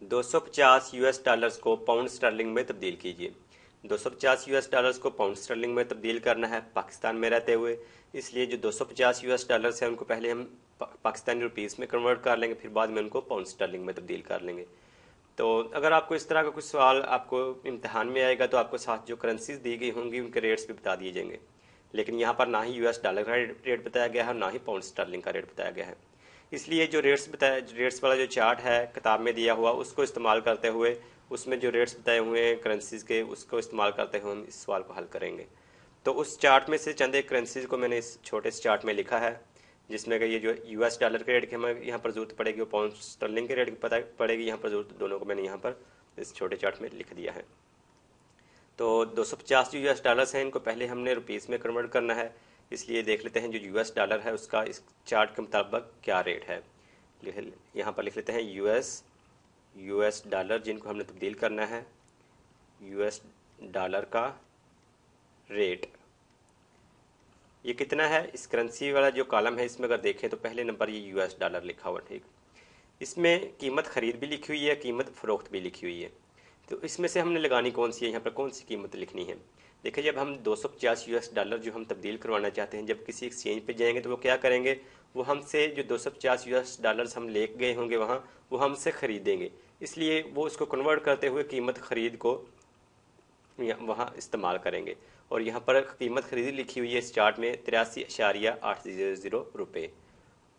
250 US dollars को pound sterling में तब्दील कीजिए। 250 यूएस डॉलर्स को पाउंड स्टर्लिंग में तब्दील करना है पाकिस्तान में रहते हुए, इसलिए जो 250 यूएस डॉलर्स हैं उनको पहले हम पाकिस्तानी रुपीस में कन्वर्ट कर लेंगे, फिर बाद में उनको पाउंड स्टर्लिंग में तब्दील कर लेंगे। तो अगर आपको इस तरह का कुछ सवाल आपको इम्तहान में आएगा तो आपको साथ जो करेंसीज दी गई होंगी उनके रेट्स भी बता दिए जाएंगे, लेकिन यहाँ पर ना ही यूएस डॉलर का रेट बताया गया है और ना ही पाउंड स्टर्लिंग का रेट बताया गया है। इसलिए जो रेट्स वाला जो चार्ट है किताब में दिया हुआ उसको इस्तेमाल करते हुए, उसमें जो रेट्स बताए हुए हैं करेंसीज के उसको इस्तेमाल करते हुए हम इस सवाल को हल करेंगे। तो उस चार्ट में से चंद एक करेंसीज को मैंने इस छोटे से चार्ट में लिखा है, जिसमें कि ये जो यूएस डॉलर के रेट की हमें यहाँ पर जरूरत पड़ेगी और पाउंड स्टर्लिंग के रेट की पता पड़ेगी यहाँ पर जरूरत, दोनों को मैंने यहाँ पर इस छोटे चार्ट में लिख दिया है। तो 250 जो यूएस डॉलर्स हैं इनको पहले हमने रुपीस में कन्वर्ट करना है, इसलिए देख लेते हैं जो यूएस डॉलर है उसका इस चार्ट के मुताबिक क्या रेट है। यहाँ पर लिख लेते हैं यूएस डॉलर जिनको हमने तब्दील करना है, यूएस डॉलर का रेट ये कितना है। इस करेंसी वाला जो कॉलम है इसमें अगर देखें तो पहले नंबर ये यूएस डॉलर लिखा हुआ, ठीक। इसमें कीमत खरीद भी लिखी हुई है, कीमत फ़रोख्त भी लिखी हुई है। तो इसमें से हमने लगानी कौन सी है, यहाँ पर कौन सी कीमत लिखनी है। देखिए जब हम 250 यूएस डॉलर जो हम तब्दील करवाना चाहते हैं, जब किसी एक्सचेंज पे जाएंगे तो वो क्या करेंगे, वो हमसे जो 250 यूएस डॉलर्स हम ले गए होंगे वहाँ, वो हमसे ख़रीदेंगे, इसलिए वो उसको कन्वर्ट करते हुए कीमत ख़रीद को वहाँ इस्तेमाल करेंगे। और यहाँ पर कीमत खरीदी लिखी हुई है इस चार्ट में 83.800 रुपये,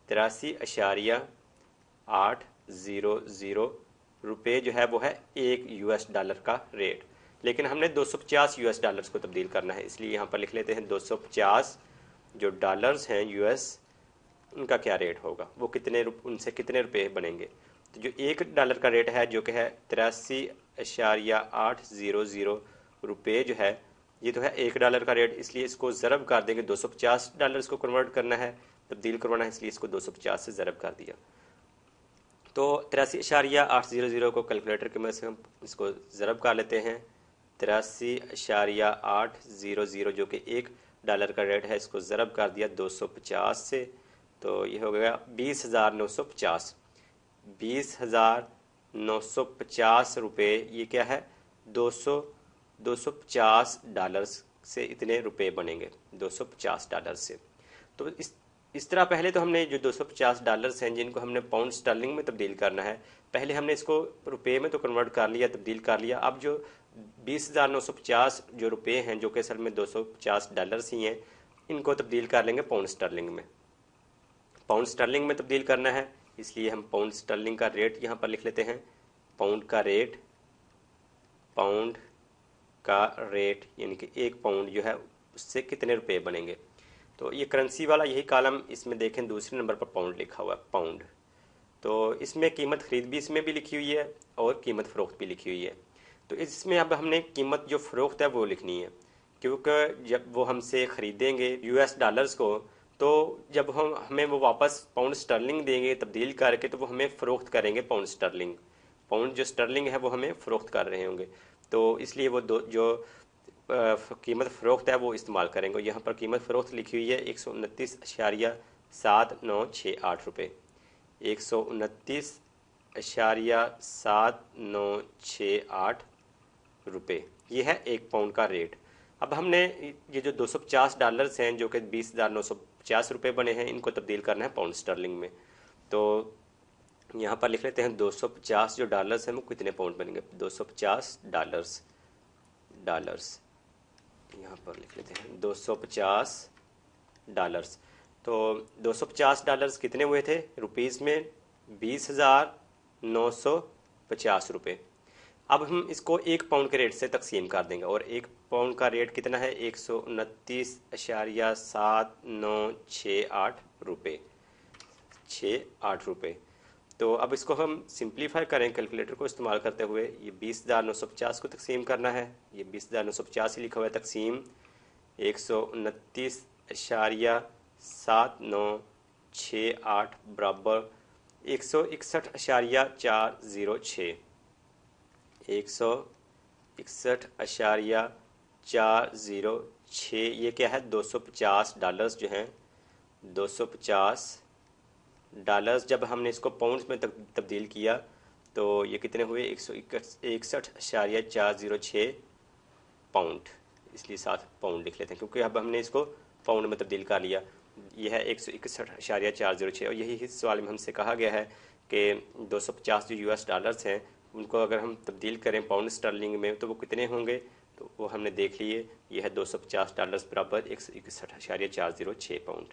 83.800 रुपये जो है वो है एक यूएस डॉलर का रेट। लेकिन हमने 250 यूएस डॉलर्स को तब्दील करना है, इसलिए यहाँ पर लिख लेते हैं 250 जो डॉलर्स हैं यूएस, उनका क्या रेट होगा, वो उनसे कितने रुपए बनेंगे। तो जो एक डॉलर का रेट है जो कि है 83.800 रुपये जो है, ये तो है एक डॉलर का रेट, इसलिए इसको ज़रब कर देंगे। 250 डॉलर्स को कन्वर्ट करना है, तब्दील करवाना है, इसलिए इसको 250 से ज़रब कर दिया। तो 83.800 को कैलकुलेटर की मदद से हम इसको ज़रब कर लेते हैं। 83.800 जो कि एक डॉलर का रेट है, इसको ज़रब कर दिया 250 से, तो ये हो गया 20,950। 20,950 रुपये, ये क्या है 250 डॉलर्स से इतने रुपए बनेंगे 250 डॉलर से। तो इस तरह पहले तो हमने जो 250 डॉलर्स हैं जिनको हमने पाउंड स्टर्लिंग में तब्दील करना है, पहले हमने इसको रुपए में तो कन्वर्ट कर लिया, तब्दील कर लिया। अब जो 20,950 जो रुपए हैं जो कि असल में 250 डॉलर्स ही हैं, इनको तब्दील कर लेंगे पाउंड स्टर्लिंग में। पाउंड स्टर्लिंग में तब्दील करना है, इसलिए हम पाउंड स्टर्लिंग का रेट यहाँ पर लिख लेते हैं। पाउंड का रेट यानी कि एक पाउंड जो है उससे कितने रुपए बनेंगे। तो ये करेंसी वाला यही कॉलम, इसमें देखें दूसरे नंबर पर पाउंड लिखा हुआ है, पाउंड। तो इसमें कीमत खरीद भी इसमें भी लिखी हुई है और कीमत फ़रोख्त भी लिखी हुई है। तो इसमें अब हमने कीमत जो फ़रोख्त है वो लिखनी है, क्योंकि जब वो हमसे ख़रीदेंगे यूएस डॉलर्स को, तो जब हमें वो वापस पाउंड स्टर्लिंग देंगे तब्दील करके, तो वो हमें फ़रोख्त करेंगे पाउंड स्टर्लिंग। पाउंड जो स्टर्लिंग है वो हमें फ़रोख्त कर रहे होंगे, तो इसलिए वो जो कीमत फ़रोख्त है वो इस्तेमाल करेंगे। यहाँ पर कीमत फ़रोख्त लिखी हुई है 129.7968 रुपये, 129.7968 रुपये, ये है एक पाउंड का रेट। अब हमने ये जो 250 डॉलर्स हैं जो कि 20,950 रुपये बने हैं, इनको तब्दील करना है पाउंड स्टर्लिंग में। तो यहाँ पर लिख लेते हैं 250 जो डॉलर्स हैं वो कितने पाउंड बनेंगे। 250 डॉलर्स यहाँ पर लिख लेते हैं 250 डॉलर्स। तो 250 डॉलर्स कितने हुए थे रुपीज़ में, 20,950 रुपये। अब हम इसको एक पाउंड के रेट से तकसीम कर देंगे, और एक पाउंड का रेट कितना है 129.7968 रुपये, 68 रुपये। तो अब इसको हम सिंप्लीफाई करें कैलकुलेटर को इस्तेमाल करते हुए। ये 20,950 को तकसीम करना है, ये 20,950 ही लिखा हुआ है, तकसीम 129.7968 बराबर 161.406, 161.406। ये क्या है 250 डॉलर्स जो हैं, 250 डॉलर्स जब हमने इसको पाउंड्स में तब्दील किया तो ये कितने हुए 161.406 पाउंड, इसलिए 7 पाउंड लिख लेते हैं क्योंकि अब हमने इसको पाउंड में तब्दील कर लिया। यह है 161.406 और यही इस सवाल में हमसे कहा गया है कि 250 जो यूएस डॉलर्स हैं उनको अगर हम तब्दील करें पाउंड स्टर्लिंग में तो वो कितने होंगे, तो वो हमने देख लिए। यह है $250 बराबर 161.406 पाउंड।